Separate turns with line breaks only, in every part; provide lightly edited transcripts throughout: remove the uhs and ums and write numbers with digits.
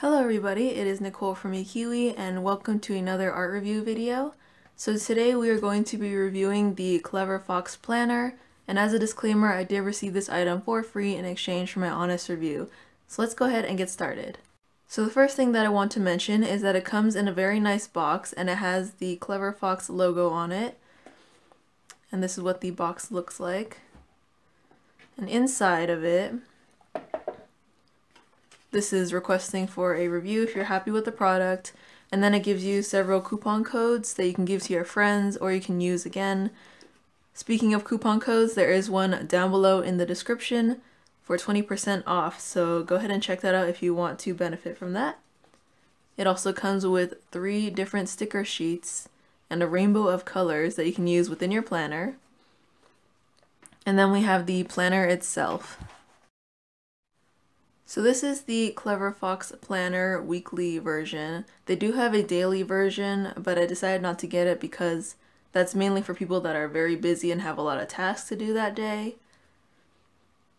Hello everybody, it is Nicole from iiKiui and welcome to another art review video. So today we are going to be reviewing the Cleverfox Planner, and as a disclaimer, I did receive this item for free in exchange for my honest review. So let's go ahead and get started. So the first thing that I want to mention is that it comes in a very nice box and it has the Cleverfox logo on it. And this is what the box looks like. And inside of it, this is requesting for a review if you're happy with the product, and then it gives you several coupon codes that you can give to your friends or you can use again. Speaking of coupon codes, there is one down below in the description for 20% off, so go ahead and check that out if you want to benefit from that. It also comes with 3 different sticker sheets and a rainbow of colors that you can use within your planner. And then we have the planner itself. So this is the Cleverfox Planner weekly version. They do have a daily version, but I decided not to get it because that's mainly for people that are very busy and have a lot of tasks to do that day.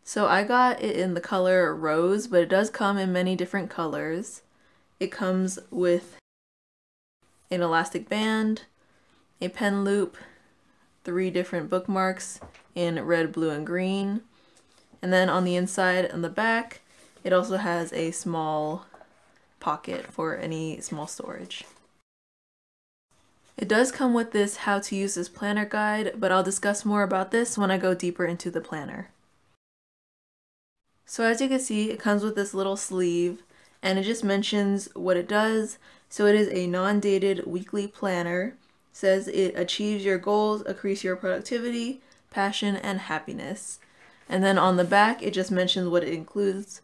So I got it in the color rose, but it does come in many different colors. It comes with an elastic band, a pen loop, 3 different bookmarks in red, blue, and green. And then on the inside and the back, it also has a small pocket for any small storage. It does come with this how to use this planner guide, but I'll discuss more about this when I go deeper into the planner. So as you can see, it comes with this little sleeve and it just mentions what it does. So it is a non-dated weekly planner. It says it achieves your goals, increase your productivity, passion, and happiness. And then on the back, it just mentions what it includes.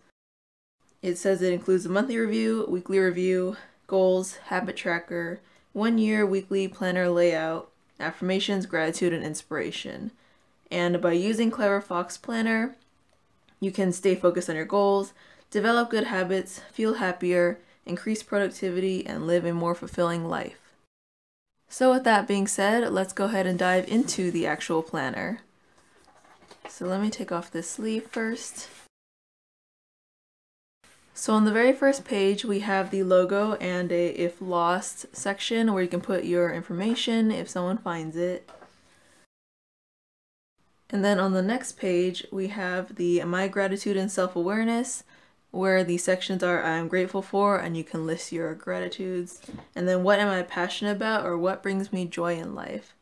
It says it includes a monthly review, weekly review, goals, habit tracker, 1-year weekly planner layout, affirmations, gratitude, and inspiration. And by using Cleverfox Planner, you can stay focused on your goals, develop good habits, feel happier, increase productivity, and live a more fulfilling life. So with that being said, let's go ahead and dive into the actual planner. So let me take off this sleeve first. So on the very first page, we have the logo and a if lost section where you can put your information if someone finds it. And then on the next page, we have the my gratitude and self-awareness, where the sections are I'm grateful for, and you can list your gratitudes. And then what am I passionate about, or what brings me joy in life.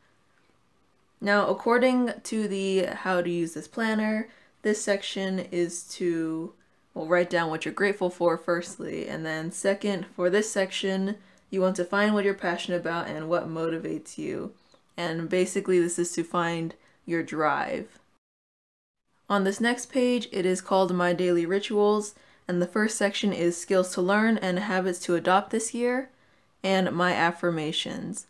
Now, according to the how to use this planner, this section is to write down what you're grateful for firstly, and then second, for this section, you want to find what you're passionate about and what motivates you. And basically this is to find your drive. On this next page, it is called My Daily Rituals, and the first section is skills to learn and habits to adopt this year, and my affirmations.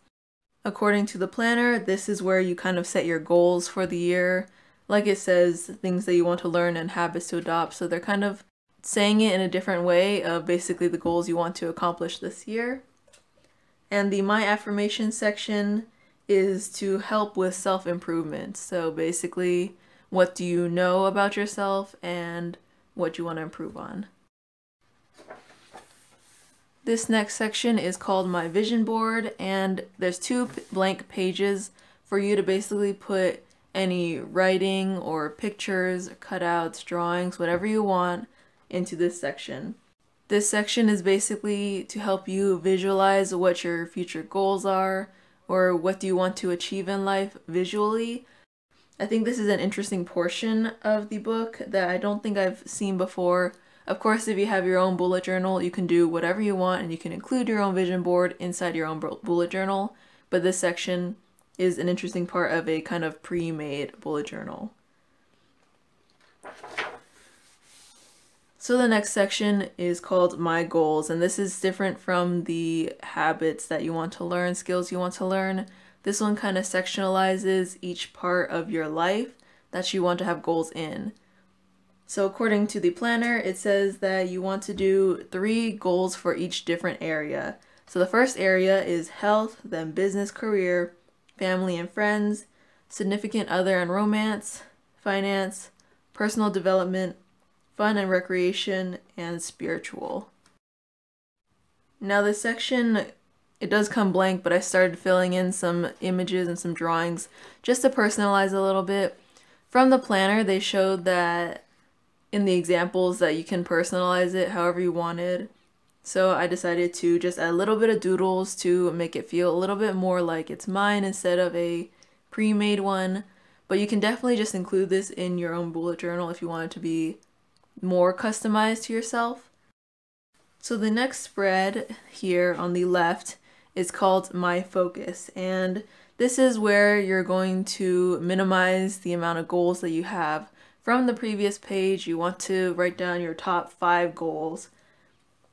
According to the planner, this is where you kind of set your goals for the year. Like it says, things that you want to learn and habits to adopt, so they're kind of saying it in a different way of basically the goals you want to accomplish this year. And the My Affirmation section is to help with self-improvement. So basically, what do you know about yourself and what you want to improve on. This next section is called My Vision Board, and there's 2 blank pages for you to basically put any writing or pictures, cutouts, drawings, whatever you want into this section. This section is basically to help you visualize what your future goals are, or what do you want to achieve in life visually. I think this is an interesting portion of the book that I don't think I've seen before. Of course, if you have your own bullet journal, you can do whatever you want and you can include your own vision board inside your own bullet journal, but this section is an interesting part of a kind of pre-made bullet journal. So the next section is called My Goals, and this is different from the habits that you want to learn, skills you want to learn. This one kind of sectionalizes each part of your life that you want to have goals in. So according to the planner, it says that you want to do 3 goals for each different area. So the first area is health, then business, career, family and friends, significant other and romance, finance, personal development, fun and recreation, and spiritual. Now this section, it does come blank, but I started filling in some images and some drawings just to personalize a little bit. From the planner, they showed that in the examples that you can personalize it however you wanted. So I decided to just add a little bit of doodles to make it feel a little bit more like it's mine instead of a pre-made one. But you can definitely just include this in your own bullet journal if you want it to be more customized to yourself. So the next spread here on the left is called My Focus, and this is where you're going to minimize the amount of goals that you have. From the previous page, you want to write down your top 5 goals.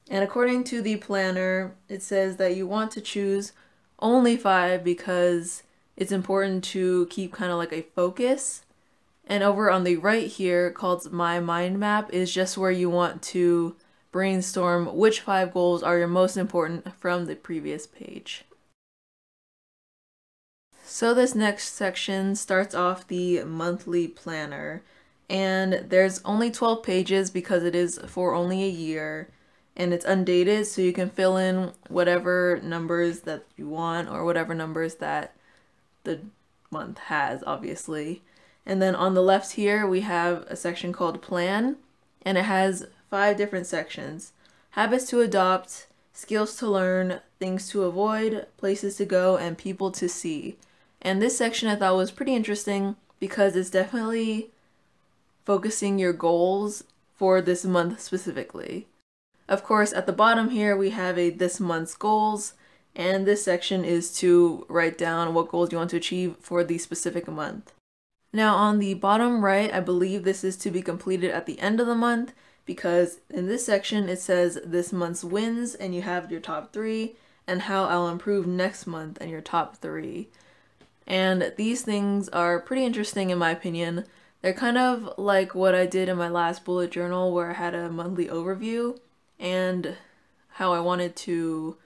And according to the planner, it says that you want to choose only 5 because it's important to keep kind of like a focus. And over on the right here, called My Mind Map, is just where you want to brainstorm which 5 goals are your most important from the previous page. So this next section starts off the monthly planner. And there's only 12 pages because it is for only a year. And it's undated, so you can fill in whatever numbers that you want or whatever numbers that the month has, obviously. And then on the left here, we have a section called Plan, and it has 5 different sections. Habits to adopt, skills to learn, things to avoid, places to go, and people to see. And this section I thought was pretty interesting because it's definitely focusing your goals for this month specifically. Of course, at the bottom here, we have a this month's goals, and this section is to write down what goals you want to achieve for the specific month. Now on the bottom right, I believe this is to be completed at the end of the month, because in this section it says this month's wins, and you have your top 3, and how I'll improve next month, and your top 3. And these things are pretty interesting in my opinion. They're kind of like what I did in my last bullet journal where I had a monthly overview, and how I wanted to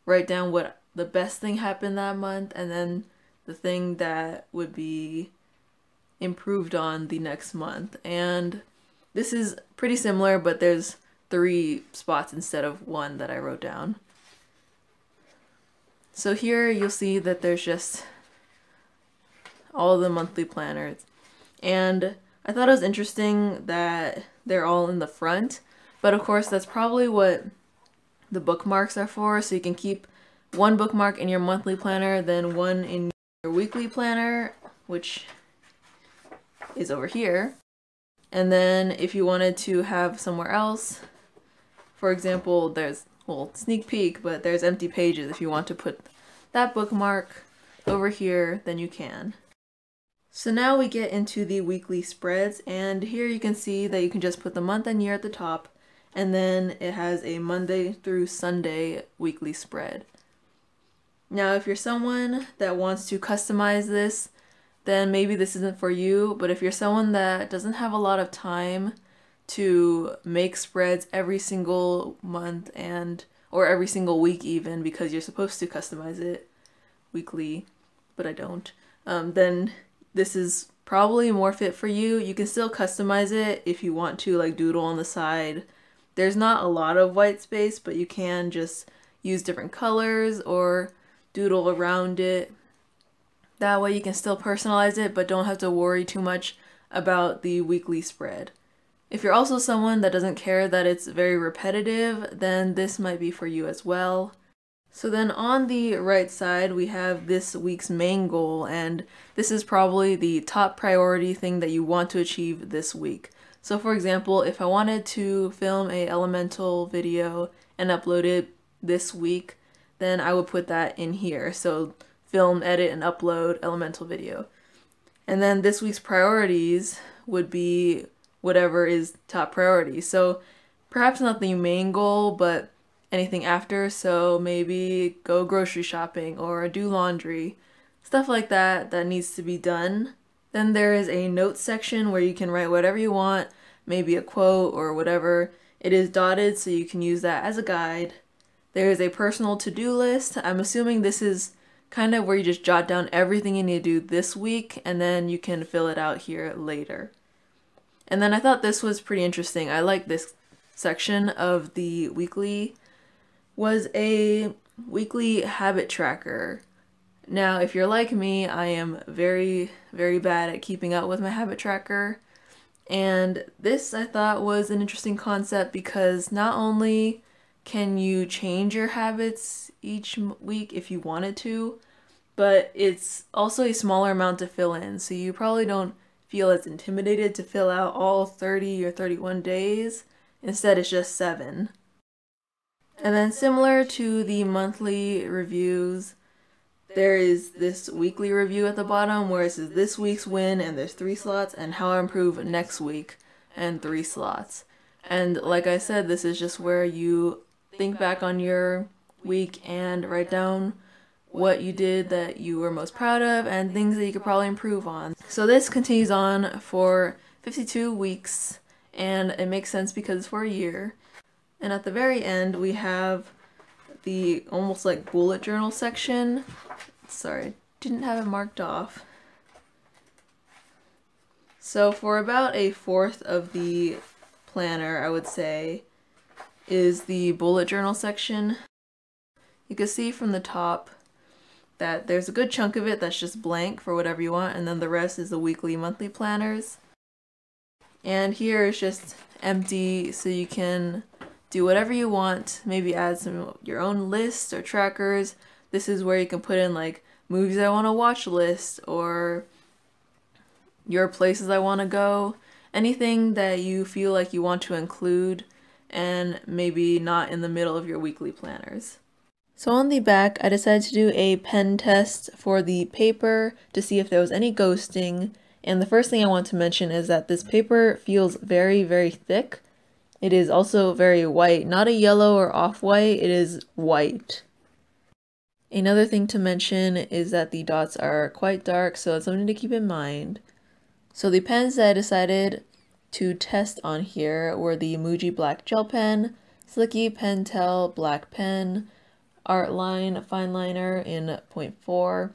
write down what the best thing happened that month and then the thing that would be improved on the next month. And this is pretty similar, but there's 3 spots instead of 1 that I wrote down. So here you'll see that there's just all the monthly planners. And I thought it was interesting that they're all in the front. But of course, that's probably what the bookmarks are for, so you can keep 1 bookmark in your monthly planner, then 1 in your weekly planner, which is over here. And then if you wanted to have somewhere else, for example, there's, well, sneak peek, but there's empty pages. If you want to put that bookmark over here, then you can. So now we get into the weekly spreads, and here you can see that you can just put the month and year at the top, and then it has a Monday through Sunday weekly spread. Now if you're someone that wants to customize this, then maybe this isn't for you, but if you're someone that doesn't have a lot of time to make spreads every single month or every single week even, because you're supposed to customize it weekly, but I don't, then this is probably more fit for you. You can still customize it if you want to, like doodle on the side. There's not a lot of white space, but you can just use different colors or doodle around it. That way you can still personalize it, but don't have to worry too much about the weekly spread. If you're also someone that doesn't care that it's very repetitive, then this might be for you as well. So then on the right side, we have this week's main goal, and this is probably the top priority thing that you want to achieve this week. So for example, if I wanted to film a elemental video and upload it this week, then I would put that in here. So film, edit, and upload elemental video. And then this week's priorities would be whatever is top priority. So perhaps not the main goal, but anything after. So maybe go grocery shopping or do laundry, stuff like that that needs to be done. Then there is a notes section where you can write whatever you want, maybe a quote or whatever. It is dotted, so you can use that as a guide. There is a personal to-do list. I'm assuming this is kind of where you just jot down everything you need to do this week, and then you can fill it out here later. And then I thought this was pretty interesting. I like this section of the weekly was a weekly habit tracker. Now, if you're like me, I am very, very bad at keeping up with my habit tracker. And this I thought was an interesting concept because not only can you change your habits each week if you wanted to, but it's also a smaller amount to fill in. So you probably don't feel as intimidated to fill out all 30 or 31 days. Instead, it's just 7. And then similar to the monthly reviews, there is this weekly review at the bottom where it says this week's win and there's 3 slots, and how I improve next week and 3 slots. And like I said, this is just where you think back on your week and write down what you did that you were most proud of and things that you could probably improve on. So this continues on for 52 weeks, and it makes sense because it's for a year. And at the very end we have the almost like bullet journal section. Sorry, didn't have it marked off. So for about a fourth of the planner, I would say, is the bullet journal section. You can see from the top that there's a good chunk of it that's just blank for whatever you want, and then the rest is the weekly, monthly planners. And here is just empty, so you can do whatever you want, maybe add some your own lists or trackers. This is where you can put in like movies I want to watch list or your places I want to go, anything that you feel like you want to include and maybe not in the middle of your weekly planners. So on the back, I decided to do a pen test for the paper to see if there was any ghosting. And the first thing I want to mention is that this paper feels very, very thick. It is also very white, not a yellow or off-white, it is white. Another thing to mention is that the dots are quite dark, so it's something to keep in mind. So the pens that I decided to test on here were the Muji Black Gel Pen, Slicky Pentel Black Pen, Artline Fine Liner in 0.4,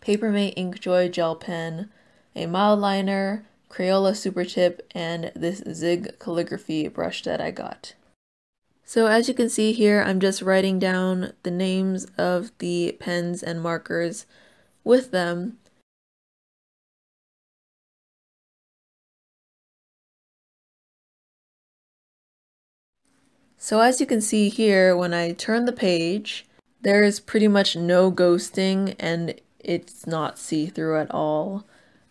Papermate Inkjoy Gel Pen, a mild liner, Crayola Super Tip, and this Zig calligraphy brush that I got. So as you can see here, I'm just writing down the names of the pens and markers with them. So as you can see here, when I turn the page, there is pretty much no ghosting and it's not see-through at all.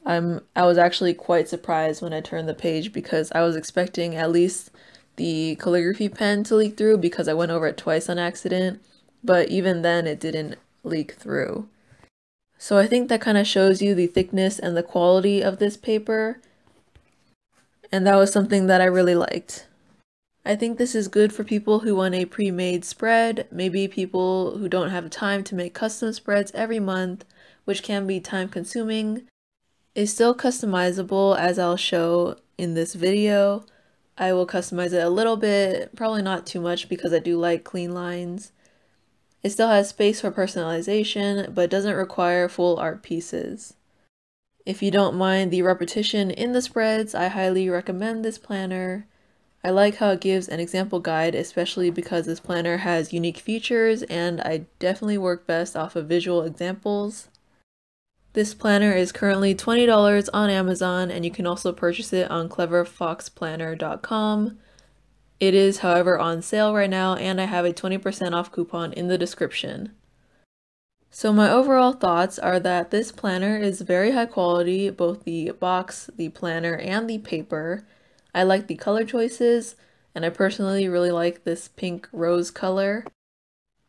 I was actually quite surprised when I turned the page because I was expecting at least the calligraphy pen to leak through because I went over it twice on accident, but even then it didn't leak through. So I think that kind of shows you the thickness and the quality of this paper, and that was something that I really liked. I think this is good for people who want a pre-made spread, maybe people who don't have time to make custom spreads every month, which can be time consuming. It's still customizable, as I'll show in this video. I will customize it a little bit, probably not too much because I do like clean lines. It still has space for personalization, but doesn't require full art pieces. If you don't mind the repetition in the spreads, I highly recommend this planner. I like how it gives an example guide, especially because this planner has unique features and I definitely work best off of visual examples. This planner is currently $20 on Amazon, and you can also purchase it on cleverfoxplanner.com. It is, however, on sale right now, and I have a 20% off coupon in the description. So my overall thoughts are that this planner is very high quality, both the box, the planner, and the paper. I like the color choices, and I personally really like this pink rose color.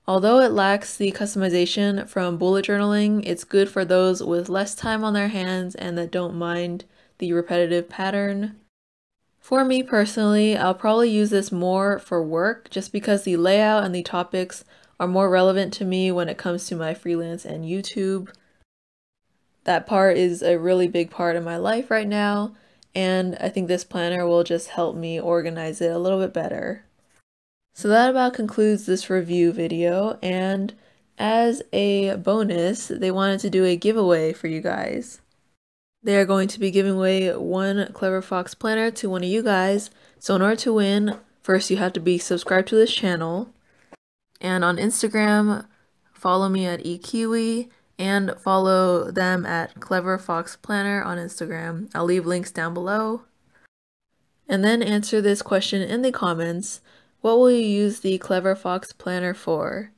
Although it lacks the customization from bullet journaling, it's good for those with less time on their hands and that don't mind the repetitive pattern. For me personally, I'll probably use this more for work just because the layout and the topics are more relevant to me when it comes to my freelance and YouTube. That part is a really big part of my life right now, and I think this planner will just help me organize it a little bit better. So that about concludes this review video, and as a bonus, they wanted to do a giveaway for you guys. They are going to be giving away one Cleverfox planner to one of you guys, so in order to win, first you have to be subscribed to this channel. And on Instagram, follow me at iiKiui and follow them at Cleverfox Planner on Instagram. I'll leave links down below. And then answer this question in the comments. What will you use the Cleverfox Planner for?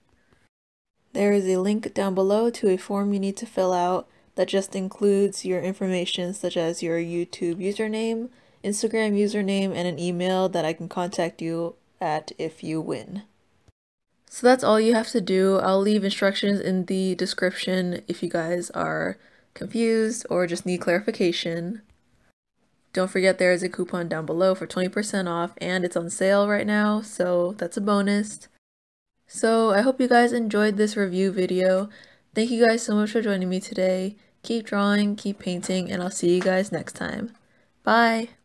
There is a link down below to a form you need to fill out that just includes your information such as your YouTube username, Instagram username, and an email that I can contact you at if you win. So that's all you have to do. I'll leave instructions in the description if you guys are confused or just need clarification. Don't forget there is a coupon down below for 20% off and it's on sale right now, so that's a bonus. So I hope you guys enjoyed this review video. Thank you guys so much for joining me today. Keep drawing, keep painting, and I'll see you guys next time. Bye!